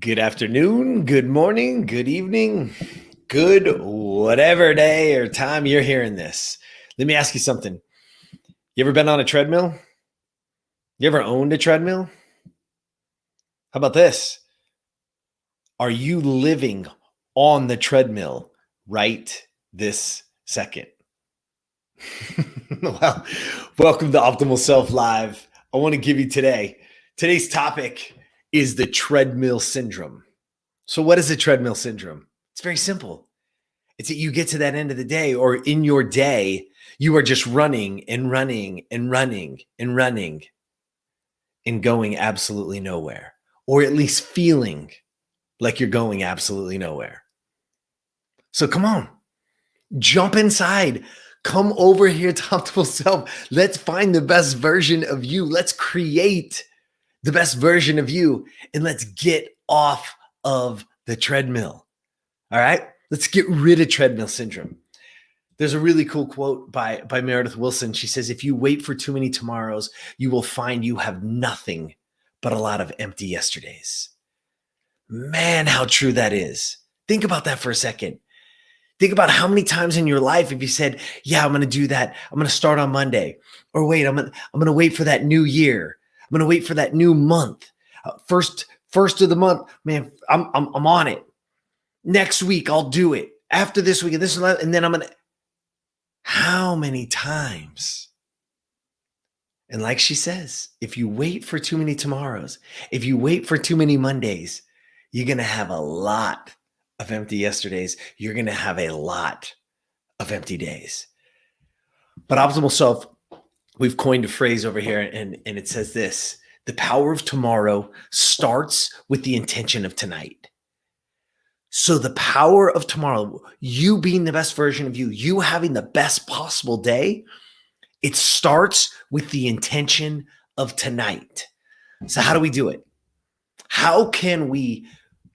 Good afternoon, good morning, good evening, good whatever day or time you're hearing this. Let me ask you something. You ever been on a treadmill? You ever owned a treadmill? How about this? Are you living on the treadmill right this second? Well, welcome to Optimal Self Live. I want to give you today's topic is the treadmill syndrome. So what is the treadmill syndrome? It's very simple. It's that you get to that end of the day, or in your day, you are just running and running and running and running and going absolutely nowhere, or at least feeling like you're going absolutely nowhere. So come on, jump inside. Come over here to Optimal Self. Let's find the best version of you. Let's create the best version of you, and let's get off of the treadmill. All right, let's get rid of treadmill syndrome. There's a really cool quote by Meredith Wilson. She says, if you wait for too many tomorrows, you will find you have nothing but a lot of empty yesterdays. Man, how true that is. Think about that for a second. Think about how many times in your life if you said, yeah, I'm going to do that. I'm going to start on Monday. Or wait, I'm going to wait for that new year. I'm going to wait for that new month. First of the month, man, I'm on it. Next week, I'll do it. After this week, and this and then I'm going to. How many times? And like she says, if you wait for too many tomorrows, if you wait for too many Mondays, you're going to have a lot of empty yesterdays. You're going to have a lot of empty days. But Optimal Self, we've coined a phrase over here, and it says this: the power of tomorrow starts with the intention of tonight. So the power of tomorrow, you being the best version of you, you having the best possible day, it starts with the intention of tonight. So how do we do it? How can we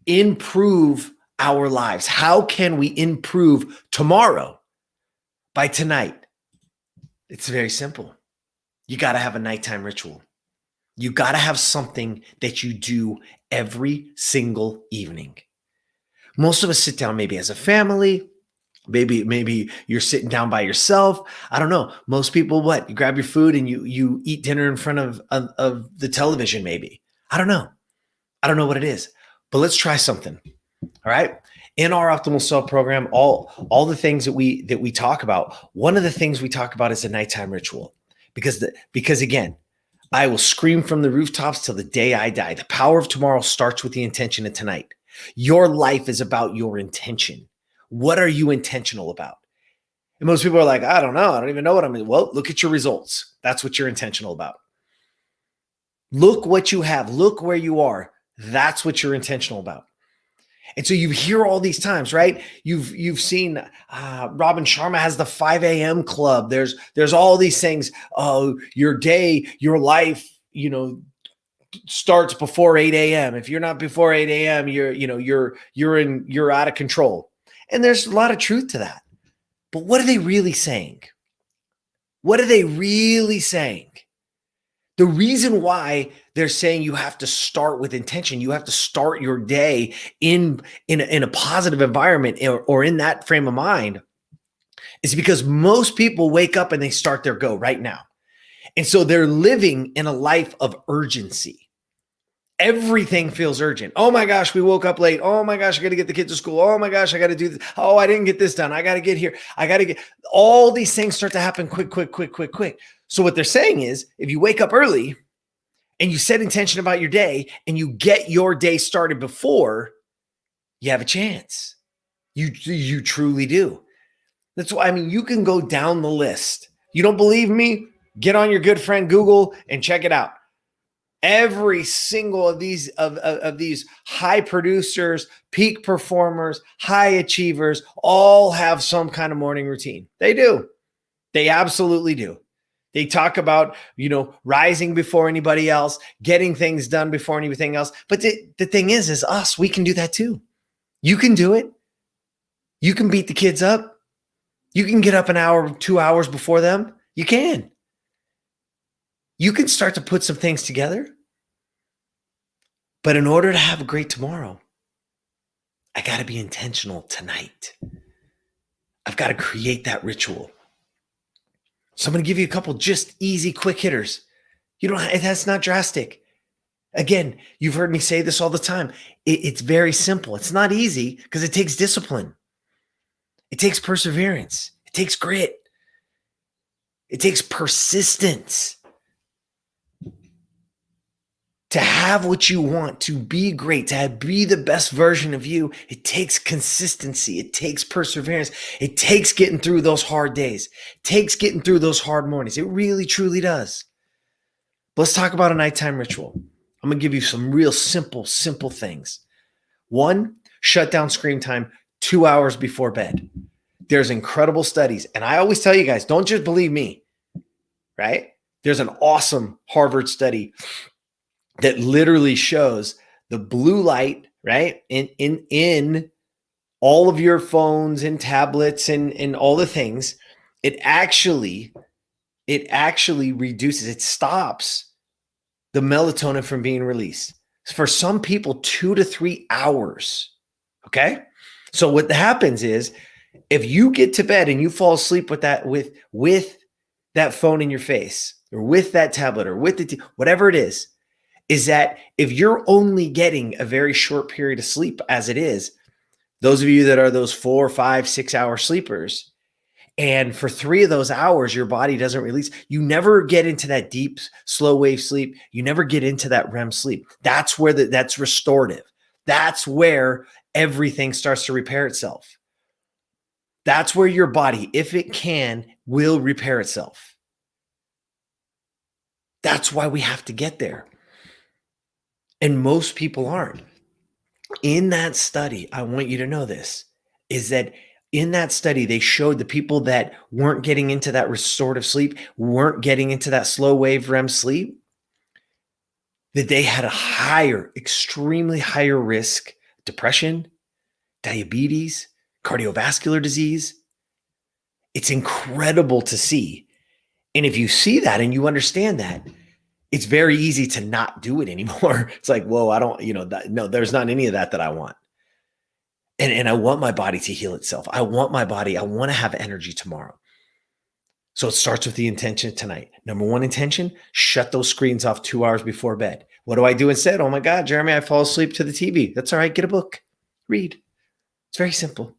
improve our lives? How can we improve tomorrow by tonight? It's very simple. You got to have a nighttime ritual. You got to have something that you do every single evening. Most of us sit down maybe as a family. Maybe you're sitting down by yourself. I don't know. Most people, what? You grab your food and you eat dinner in front of the television maybe. I don't know. I don't know what it is. But let's try something. All right? In our Optimal Self program, all the things that we talk about, one of the things we talk about is a nighttime ritual. Because again, I will scream from the rooftops till the day I die. The power of tomorrow starts with the intention of tonight. Your life is about your intention. What are you intentional about? And most people are like, I don't know. I don't even know what I'm doing. Well, look at your results. That's what you're intentional about. Look what you have. Look where you are. That's what you're intentional about. And so you hear all these times, right? You've seen Robin Sharma has the 5 a.m. club. There's all these things. Oh, your day, your life, starts before 8 a.m. If you're not before 8 a.m., you're out of control. And there's a lot of truth to that. But what are they really saying? What are they really saying? The reason why they're saying you have to start with intention, you have to start your day in a positive environment or in that frame of mind, is because most people wake up and they start their go right now. And so they're living in a life of urgency. Everything feels urgent. Oh my gosh, we woke up late. Oh my gosh, I got to get the kids to school. Oh my gosh, I got to do this. Oh, I didn't get this done. I got to get here. All these things start to happen quick. So what they're saying is, if you wake up early and you set intention about your day and you get your day started before, you have a chance. You truly do. That's why, you can go down the list. You don't believe me? Get on your good friend Google and check it out. Every single of these high producers, peak performers, high achievers, all have some kind of morning routine. They do. They absolutely do. They talk about, rising before anybody else, getting things done before anything else. But the thing is us, we can do that too. You can do it. You can beat the kids up. You can get up an hour, 2 hours before them. You can. You can start to put some things together. But in order to have a great tomorrow, I got to be intentional tonight. I've got to create that ritual. So I'm going to give you a couple just easy, quick hitters. That's not drastic. Again, you've heard me say this all the time. It's very simple. It's not easy because it takes discipline. It takes perseverance. It takes grit. It takes persistence. To have what you want, to be great, to be the best version of you, it takes consistency. It takes perseverance. It takes getting through those hard days. It takes getting through those hard mornings. It really, truly does. But let's talk about a nighttime ritual. I'm going to give you some real simple things. One, shut down screen time 2 hours before bed. There's incredible studies. And I always tell you guys, don't just believe me, right? There's an awesome Harvard study that literally shows the blue light, right? In all of your phones and tablets and all the things, it actually reduces, it stops the melatonin from being released. For some people, 2 to 3 hours. Okay. So what happens is if you get to bed and you fall asleep with that, with that phone in your face or with that tablet or with whatever it is that if you're only getting a very short period of sleep as it is, those of you that are those 4, 5, 6 hour sleepers, and for 3 of those hours, your body doesn't release, you never get into that deep, slow wave sleep. You never get into that REM sleep. That's where that's restorative. That's where everything starts to repair itself. That's where your body, if it can, will repair itself. That's why we have to get there. And most people aren't. In that study, I want you to know this, is that in that study, they showed the people that weren't getting into that restorative sleep, weren't getting into that slow wave REM sleep, that they had a higher, extremely higher risk, depression, diabetes, cardiovascular disease. It's incredible to see. And if you see that and you understand that, it's very easy to not do it anymore. It's like, whoa, I don't, no, there's not any of that I want. And I want my body to heal itself. I want to have energy tomorrow. So it starts with the intention tonight. Number one intention, shut those screens off 2 hours before bed. What do I do instead? Oh my God, Jeremy, I fall asleep to the TV. That's all right. Get a book. Read. It's very simple.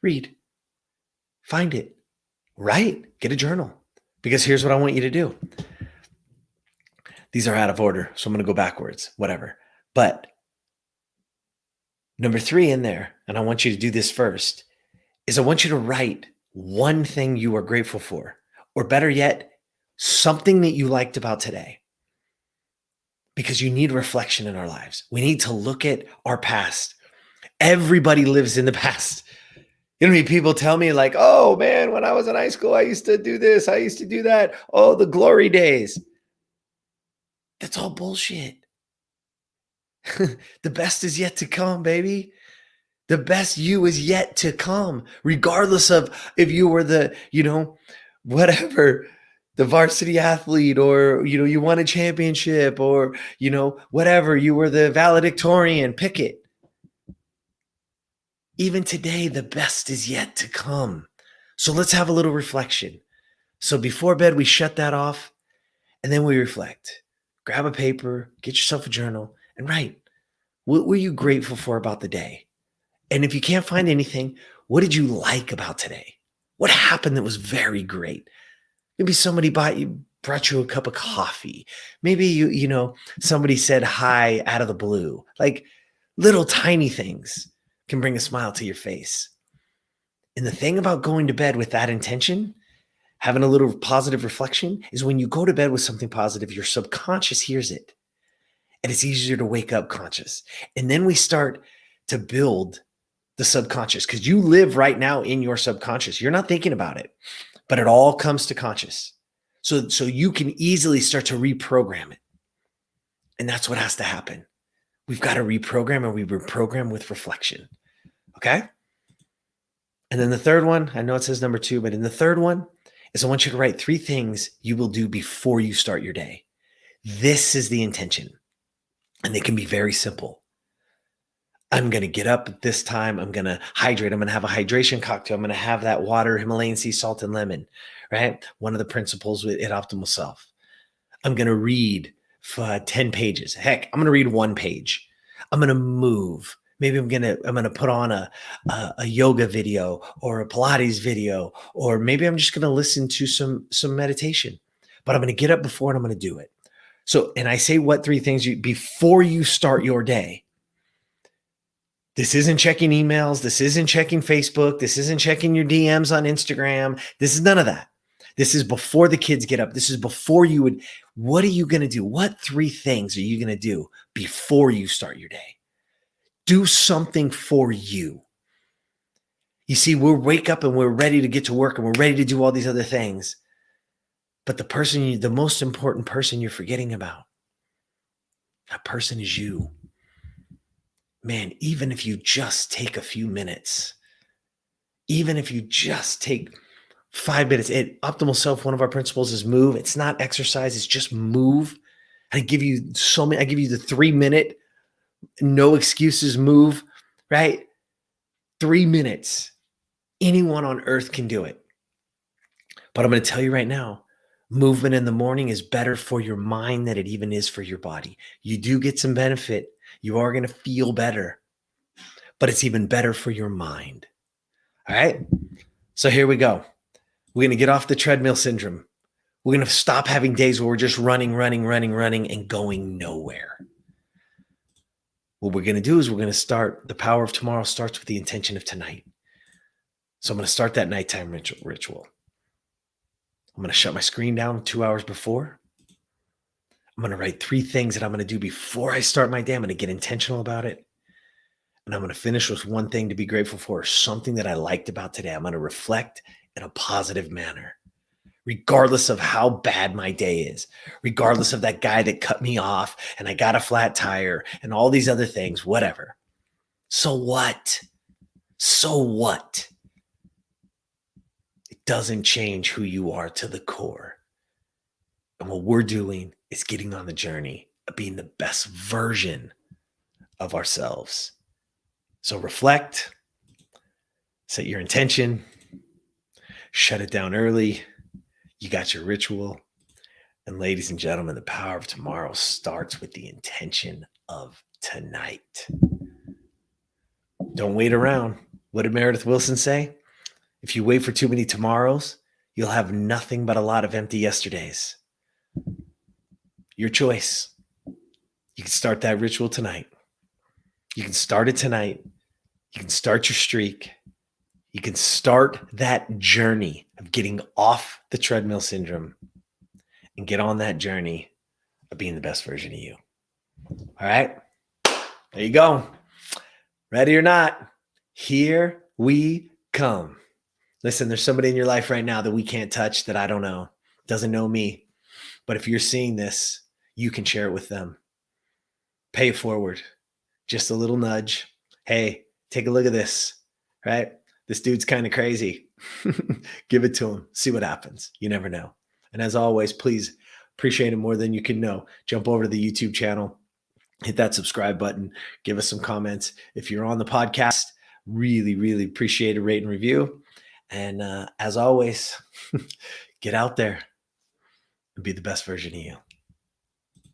Read. Find it. Write. Get a journal. Because here's what I want you to do. These are out of order, so I'm going to go backwards, whatever. But number 3 in there, and I want you to do this first, is I want you to write one thing you are grateful for, or better yet, something that you liked about today. Because you need reflection in our lives. We need to look at our past. Everybody lives in the past. You know, people tell me like, oh man, when I was in high school, I used to do this, I used to do that. Oh, the glory days. That's all bullshit. The best is yet to come, baby. The best you is yet to come, regardless of if you were the, whatever, the varsity athlete, or, you won a championship, or, whatever, you were the valedictorian, pick it. Even today, the best is yet to come. So let's have a little reflection. So before bed, we shut that off and then we reflect. Grab a paper, get yourself a journal, and write. What were you grateful for about the day? And if you can't find anything, what did you like about today? What happened that was very great? Maybe somebody brought you a cup of coffee. Maybe somebody said hi out of the blue. Like little tiny things can bring a smile to your face. And the thing about going to bed with that intention, having a little positive reflection, is when you go to bed with something positive, your subconscious hears it. And it's easier to wake up conscious. And then we start to build the subconscious, because you live right now in your subconscious. You're not thinking about it, but it all comes to conscious. So you can easily start to reprogram it. And that's what has to happen. We've got to reprogram, and we reprogram with reflection. Okay? And then the third one, I know it says number 2, but in the third one is I want you to write 3 things you will do before you start your day. This is the intention. And they can be very simple. I'm going to get up at this time. I'm going to hydrate. I'm going to have a hydration cocktail. I'm going to have that water, Himalayan sea salt, and lemon, right? One of the principles at Optimal Self. I'm going to read for 10 pages. Heck, I'm going to read 1 page. I'm going to move. Maybe I'm going to put on a yoga video or a Pilates video, or maybe I'm just going to listen to some meditation, but I'm going to get up before and I'm going to do it. So, and I say what 3 things before you start your day. This isn't checking emails. This isn't checking Facebook. This isn't checking your DMs on Instagram. This is none of that. This is before the kids get up. This is before you would. What are you going to do? What 3 things are you going to do before you start your day? Do something for you. You see, we'll wake up and we're ready to get to work and we're ready to do all these other things. But the most important person you're forgetting about, that person is you. Man, even if you just take a few minutes, even if you just take 5 minutes, at Optimal Self, one of our principles is move. It's not exercise, it's just move. I give you the 3-minute, no excuses move, right? 3 minutes. Anyone on earth can do it. But I'm going to tell you right now, movement in the morning is better for your mind than it even is for your body. You do get some benefit. You are going to feel better, but it's even better for your mind. All right. So here we go. We're going to get off the treadmill syndrome. We're going to stop having days where we're just running and going nowhere. What we're going to do is we're going to start. The power of tomorrow starts with the intention of tonight. So I'm going to start that nighttime ritual. I'm going to shut my screen down 2 hours before. I'm going to write 3 things that I'm going to do before I start my day. I'm going to get intentional about it. And I'm going to finish with 1 thing to be grateful for, something that I liked about today. I'm going to reflect in a positive manner, regardless of how bad my day is, regardless of that guy that cut me off and I got a flat tire and all these other things, whatever. So what? So what? It doesn't change who you are to the core. And what we're doing is getting on the journey of being the best version of ourselves. So reflect, set your intention, shut it down early. You got your ritual. And ladies and gentlemen, the power of tomorrow starts with the intention of tonight. Don't wait around. What did Meredith Wilson say? If you wait for too many tomorrows, you'll have nothing but a lot of empty yesterdays. Your choice. You can start that ritual tonight. You can start it tonight. You can start your streak. You can start that journey of getting off the treadmill syndrome and get on that journey of being the best version of you. All right. There you go. Ready or not, here we come. Listen, there's somebody in your life right now that we can't touch, that I don't know, doesn't know me. But if you're seeing this, you can share it with them. Pay it forward. Just a little nudge. Hey, take a look at this, right? This dude's kind of crazy. Give it to him. See what happens. You never know. And as always, please appreciate it more than you can know. Jump over to the YouTube channel, hit that subscribe button, give us some comments. If you're on the podcast, really, really appreciate a rate and review. And as always, get out there and be the best version of you.